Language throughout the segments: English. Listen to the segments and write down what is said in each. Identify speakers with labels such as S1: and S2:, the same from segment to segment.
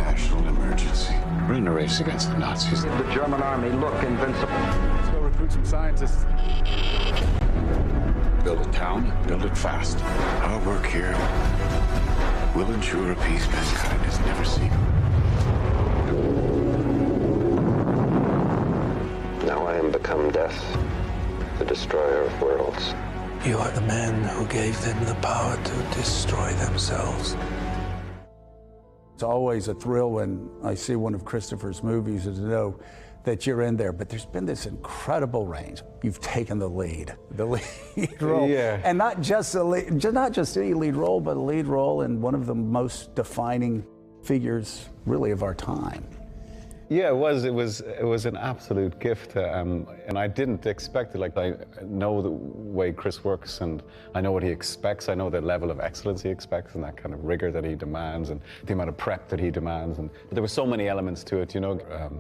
S1: national emergency. We're in a race against the Nazis.
S2: The German army look invincible.
S3: Let's go recruit some scientists.
S1: Build a town, build it fast. Our work here will ensure a peace mankind has never seen.
S2: Now I am become death, the destroyer of worlds.
S4: You are the man who gave them the power to destroy themselves.
S5: It's always a thrill when I see one of Christopher's movies to know that you're in there, but there's been this incredible range. You've taken the lead role.
S3: Yeah.
S5: And not just not just any lead role, but a lead role in one of the most defining figures, really, of our time.
S3: Yeah, it was an absolute gift, and I didn't expect it. Like, I know the way Chris works, and I know what he expects. I know the level of excellence he expects, and that kind of rigor that he demands, and the amount of prep that he demands. And there were so many elements to it, you know,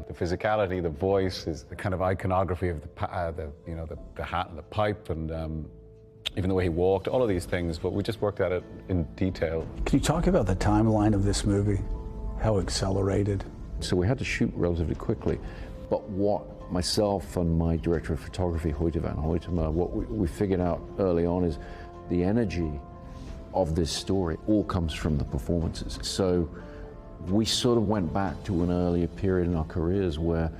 S3: the physicality, the voice, is the kind of iconography of the hat and the pipe, and even the way he walked, all of these things. But we just worked at it in detail.
S5: Can you talk about the timeline of this movie? How accelerated?
S6: So we had to shoot relatively quickly, but what myself and my director of photography, Hoyte van Hoytema, what we figured out early on is the energy of this story all comes from the performances. So we sort of went back to an earlier period in our careers where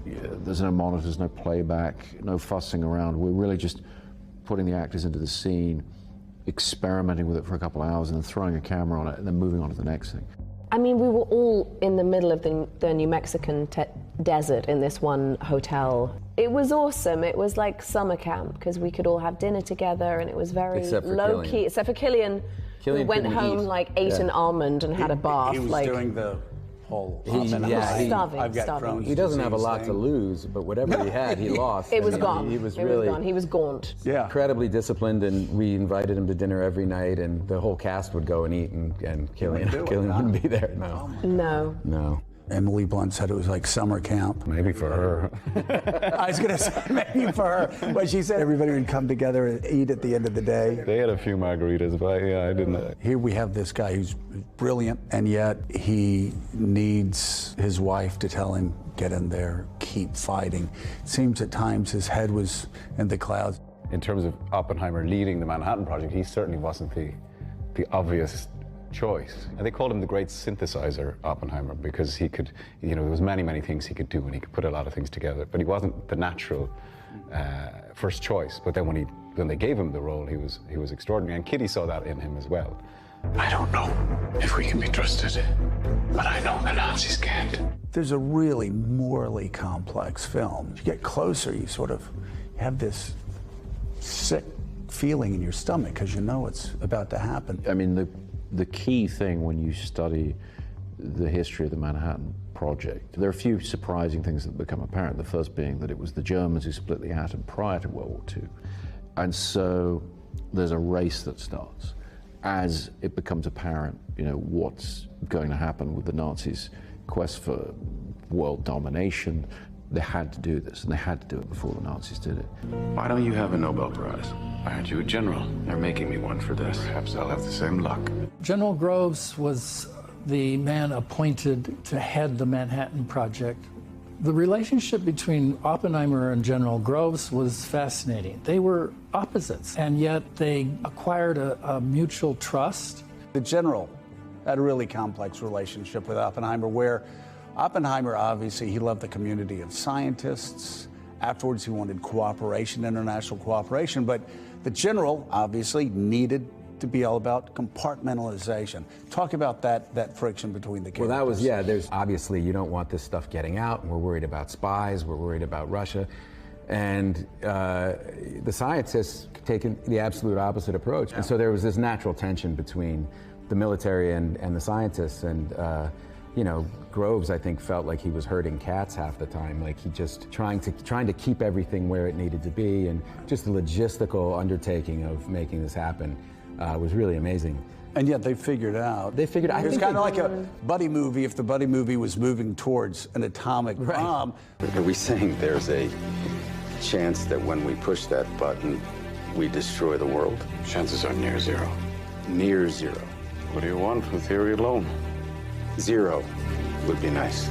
S6: there's no monitors, no playback, no fussing around. We're really just putting the actors into the scene, experimenting with it for a couple of hours, and then throwing a camera on it, and then moving on to the next thing.
S7: I mean, we were all in the middle of the New Mexican desert in this one hotel. It was awesome. It was like summer camp because we could all have dinner together, and it was very low-key. Except for Killian, who went home, ate an almond and had a bath.
S5: He was doing the whole... Starving.
S8: He doesn't have a lot to lose, but whatever he had, he lost.
S7: It was gone.
S8: He was
S7: gone. He was gaunt.
S5: Yeah.
S8: Incredibly disciplined, and we invited him to dinner every night, and the whole cast would go and eat, and Killian wouldn't be there. No.
S5: Emily Blunt said it was like summer camp.
S3: Maybe for her.
S5: I was going to say maybe for her, but she said everybody would come together and eat at the end of the day.
S3: They had a few margaritas, but yeah, I didn't.
S5: Here we have this guy who's brilliant, and yet he needs his wife to tell him, get in there, keep fighting. It seems at times his head was in the clouds.
S3: In terms of Oppenheimer leading the Manhattan Project, he certainly wasn't the obvious choice. And they called him the great synthesizer, Oppenheimer, because he could, there was many things he could do, and he could put a lot of things together, but he wasn't the natural first choice. But then when they gave him the role, he was extraordinary, and Kitty saw that in him as well.
S1: I don't know if we can be trusted, but I know the Nazis can't.
S5: There's a really morally complex film. As you get closer, you sort of have this sick feeling in your stomach because you know it's about to happen.
S6: I mean, the key thing when you study the history of the Manhattan Project, there are a few surprising things that become apparent. The first being that it was the Germans who split the atom prior to World War II. And so there's a race that starts. As it becomes apparent, what's going to happen with the Nazis' quest for world domination, they had to do this, and they had to do it before the Nazis did it.
S1: Why don't you have a Nobel Prize? Why aren't you a general? They're making me one for this. Perhaps I'll have the same luck.
S9: General Groves was the man appointed to head the Manhattan Project. The relationship between Oppenheimer and General Groves was fascinating. They were opposites, and yet they acquired a mutual trust.
S5: The general had a really complex relationship with Oppenheimer, where Oppenheimer, obviously, he loved the community of scientists. Afterwards, he wanted cooperation, international cooperation, but the general, obviously, needed to be all about compartmentalization. Talk about that friction between the characters.
S8: Well, that was, there's obviously, you don't want this stuff getting out, and we're worried about spies, we're worried about Russia, and the scientists taking the absolute opposite approach. Yeah. And so there was this natural tension between the military and the scientists, and Groves, I think, felt like he was herding cats half the time, like he just trying to keep everything where it needed to be, and just the logistical undertaking of making this happen was really amazing.
S5: And yet they figured out.
S8: It was
S5: kind of like a buddy movie if the buddy movie was moving towards an atomic bomb.
S10: Are we saying there's a chance that when we push that button, we destroy the world?
S1: Chances are near zero.
S10: Near zero.
S1: What do you want with theory alone?
S10: Zero. would be nice.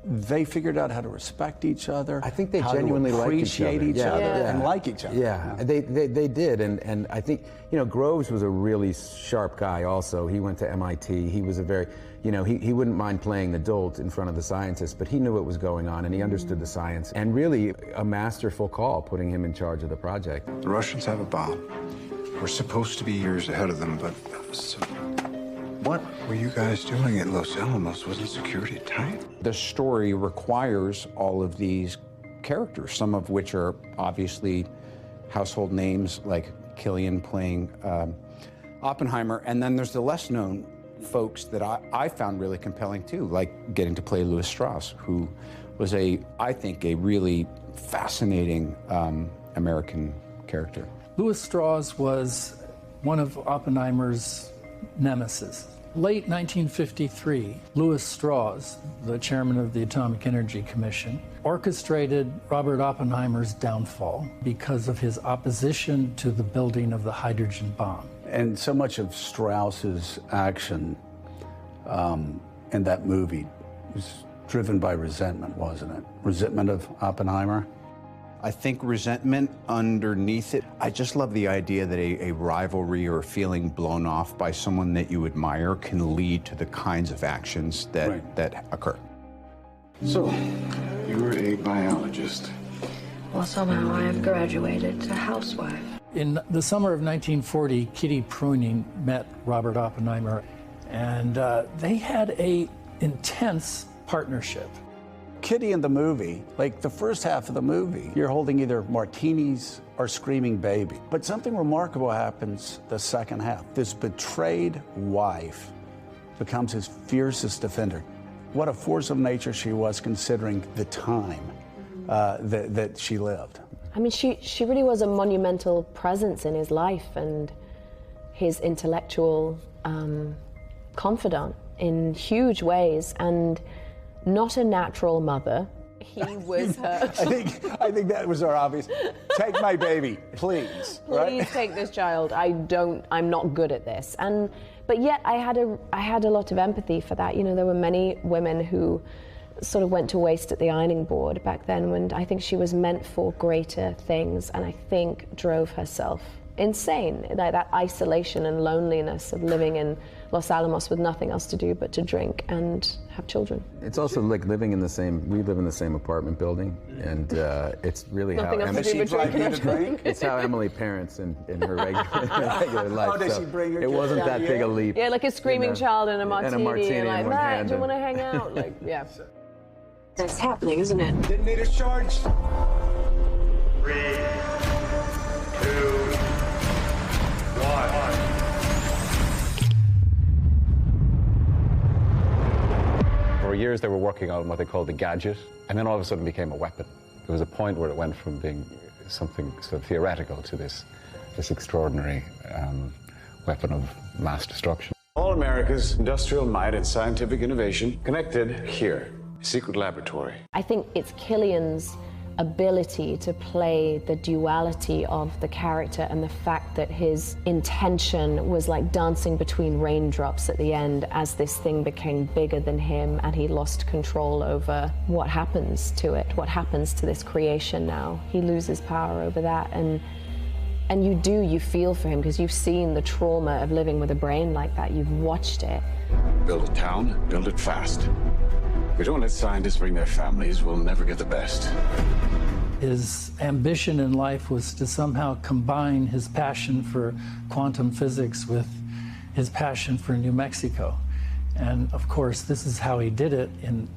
S5: They figured out how to respect each other.
S8: I think they
S5: how
S8: genuinely
S5: to
S8: like
S5: appreciate each other,
S7: Yeah.
S5: and like each other.
S8: Yeah, they did, and I think, you know, Groves was a really sharp guy also. He went to MIT. He was a very, you know, he wouldn't mind playing the dolt in front of the scientists, but he knew what was going on and he understood the science. And really a masterful call putting him in charge of the project.
S11: The Russians have a bomb. We're supposed to be years ahead of them, but what were you guys doing at Los Alamos? Wasn't security tight?
S12: The story requires all of these characters, some of which are obviously household names, like Killian playing Oppenheimer, and then there's the less known folks that I found really compelling too, like getting to play Louis Strauss, who was I think a really fascinating American character.
S9: Louis Strauss was one of Oppenheimer's nemesis. Late 1953, Louis Strauss, the chairman of the Atomic Energy Commission, orchestrated Robert Oppenheimer's downfall because of his opposition to the building of the hydrogen bomb.
S5: And so much of Strauss's action in that movie was driven by resentment, wasn't it? Resentment of Oppenheimer?
S12: I think resentment underneath it. I just love the idea that a rivalry or a feeling blown off by someone that you admire can lead to the kinds of actions that occur.
S1: So, you were a biologist.
S13: Well, somehow I have graduated to housewife.
S9: In the summer of 1940, Kitty Pruning met Robert Oppenheimer, and they had an intense partnership.
S5: Kitty in the movie, like the first half of the movie, you're holding either martinis or screaming baby. But something remarkable happens the second half. This betrayed wife becomes his fiercest defender. What a force of nature she was, considering the time that she lived.
S7: I mean, she really was a monumental presence in his life and his intellectual confidant in huge ways, and not a natural mother. He was her.
S5: I think that was our obvious. Take my baby, please.
S7: Please take this child. I'm not good at this. But yet I had a lot of empathy for that. You know, there were many women who sort of went to waste at the ironing board back then, when I think she was meant for greater things, and I think drove herself insane. That isolation and loneliness of living in Los Alamos with nothing else to do but to drink and have children.
S8: It's also like living in the same, we live in the same apartment building, and it's really
S7: Nothing
S8: how
S7: else to do but drink.
S8: It's how Emily parents in her regular life.
S5: Oh, does she bring her
S8: it
S5: kids
S8: wasn't
S5: down
S8: that
S5: here?
S8: big a leap.
S7: Yeah, like a screaming child and a martini,
S8: in
S7: like
S8: one
S7: that.
S8: hand
S7: Do you
S8: and-
S7: want to hang out? Like, yeah.
S13: That's happening, isn't it?
S11: Detonator charged.
S14: 3, 2, 1.
S3: For years they were working on what they called the gadget, and then all of a sudden it became a weapon. There was a point where it went from being something sort of theoretical to this extraordinary weapon of mass destruction. All America's industrial might and scientific innovation connected here. Secret laboratory.
S7: I think it's Killian's ability to play the duality of the character and the fact that his intention was like dancing between raindrops at the end as this thing became bigger than him and he lost control over what happens to it, what happens to this creation now. He loses power over that, and you feel for him because you've seen the trauma of living with a brain like that. You've watched it.
S1: Build a town, build it fast. If we don't let scientists bring their families, we'll never get the best.
S9: His ambition in life was to somehow combine his passion for quantum physics with his passion for New Mexico. And of course, this is how he did it,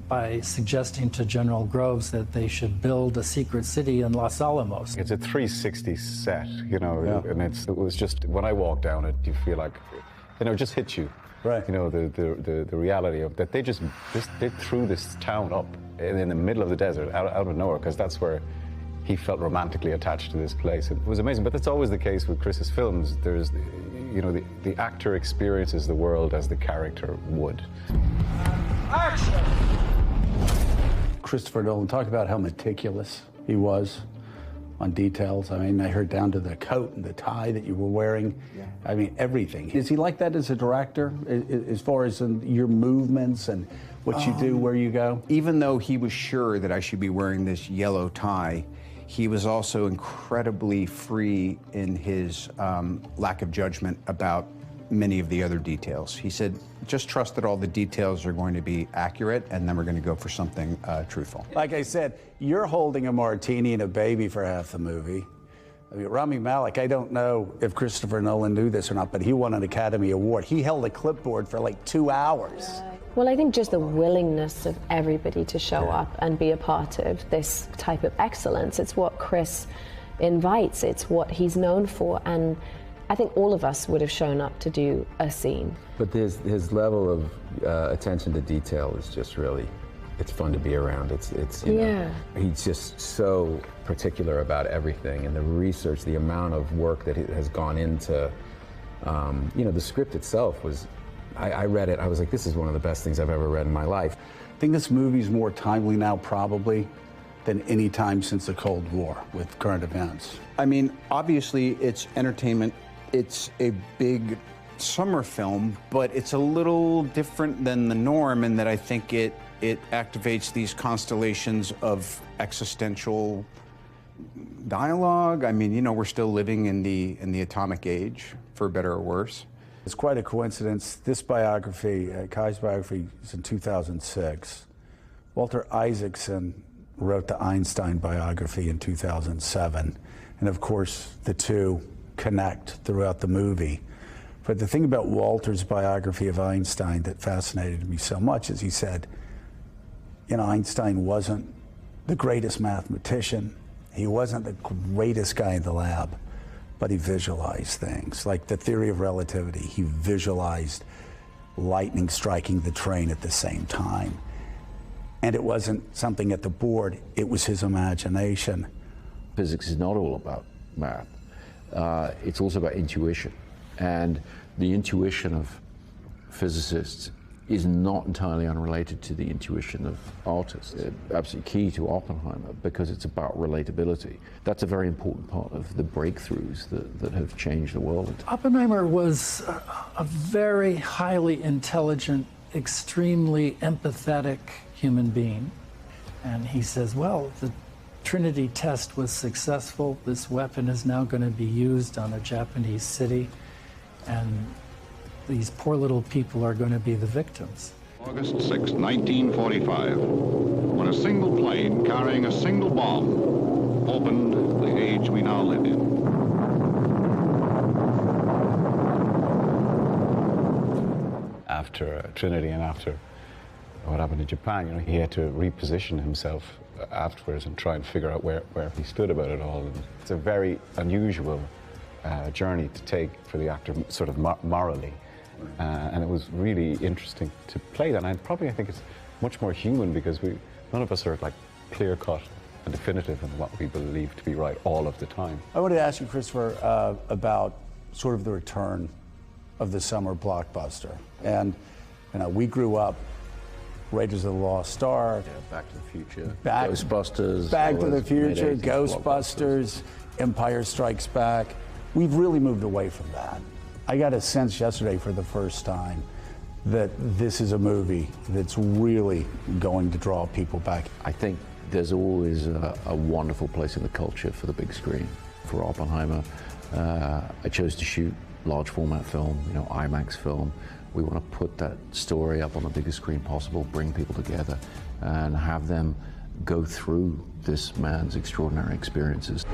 S9: by suggesting to General Groves that they should build a secret city in Los Alamos.
S3: It's a 360 set, you know, and it was just, when I walk down it, you feel like, you know, it just hits you.
S5: Right.
S3: You know, the reality of that they threw this town up in the middle of the desert, out of nowhere, because that's where he felt romantically attached to this place. It was amazing, but that's always the case with Chris's films. There's, you know, the actor experiences the world as the character would.
S5: Christopher Nolan, talk about how meticulous he was on details. I mean, I heard down to the coat and the tie that you were wearing. Yeah. I mean, everything. Is he like that as a director, as far as your movements and what you do, where you go?
S12: Even though he was sure that I should be wearing this yellow tie, he was also incredibly free in his lack of judgment about many of the other details. He said, just trust that all the details are going to be accurate, and then we're going to go for something truthful.
S5: Like I said, you're holding a martini and a baby for half the movie. I mean, Rami Malek, I don't know if Christopher Nolan knew this or not, but he won an Academy Award. He held a clipboard for like 2 hours.
S7: Well, I think just the willingness of everybody to show up and be a part of this type of excellence, it's what Chris invites, it's what he's known for, and I think all of us would have shown up to do a scene.
S10: But his level of attention to detail is just really, it's fun to be around. It's you know, he's just so particular about everything, and the research, the amount of work that has gone into, you know, the script itself was, I read it, I was like, this is one of the best things I've ever read in my life.
S5: I think this movie's more timely now, probably, than any time since the Cold War with current events.
S12: I mean, obviously, it's entertainment. It's a big summer film, but it's a little different than the norm in that I think it activates these constellations of existential dialogue. I mean, you know, we're still living in the atomic age, for better or worse.
S5: It's quite a coincidence. This biography, Kai's biography, is in 2006. Walter Isaacson wrote the Einstein biography in 2007. And of course, the two connect throughout the movie. But the thing about Walter's biography of Einstein that fascinated me so much is he said, you know, Einstein wasn't the greatest mathematician. He wasn't the greatest guy in the lab, but he visualized things. Like the theory of relativity, he visualized lightning striking the train at the same time. And it wasn't something at the board, it was his imagination.
S6: Physics is not all about math. It's also about intuition. And the intuition of physicists is not entirely unrelated to the intuition of artists. It's absolutely key to Oppenheimer because it's about relatability. That's a very important part of the breakthroughs that have changed the world.
S9: Oppenheimer was a very highly intelligent, extremely empathetic human being. And he says, well, the Trinity test was successful. This weapon is now going to be used on a Japanese city, and these poor little people are going to be the victims.
S15: August 6, 1945, when a single plane carrying a single bomb opened the age we now live in.
S3: After Trinity and after what happened in Japan, you know, he had to reposition himself afterwards and try and figure out where he stood about it all. And it's a very unusual journey to take for the actor, sort of morally. And it was really interesting to play that. And I think it's much more human because none of us are like clear-cut and definitive in what we believe to be right all of the time.
S5: I wanted to ask you, Christopher, about sort of the return of the summer blockbuster. And you know, we grew up Raiders of the Lost Ark,
S6: Back to the Future,
S5: Back to the Future, Ghostbusters, Empire Strikes Back. We've really moved away from that. I got a sense yesterday for the first time that this is a movie that's really going to draw people back.
S6: I think there's always a wonderful place in the culture for the big screen. For Oppenheimer, I chose to shoot large format film, you know, IMAX film. We want to put that story up on the biggest screen possible, bring people together, and have them go through this man's extraordinary experiences.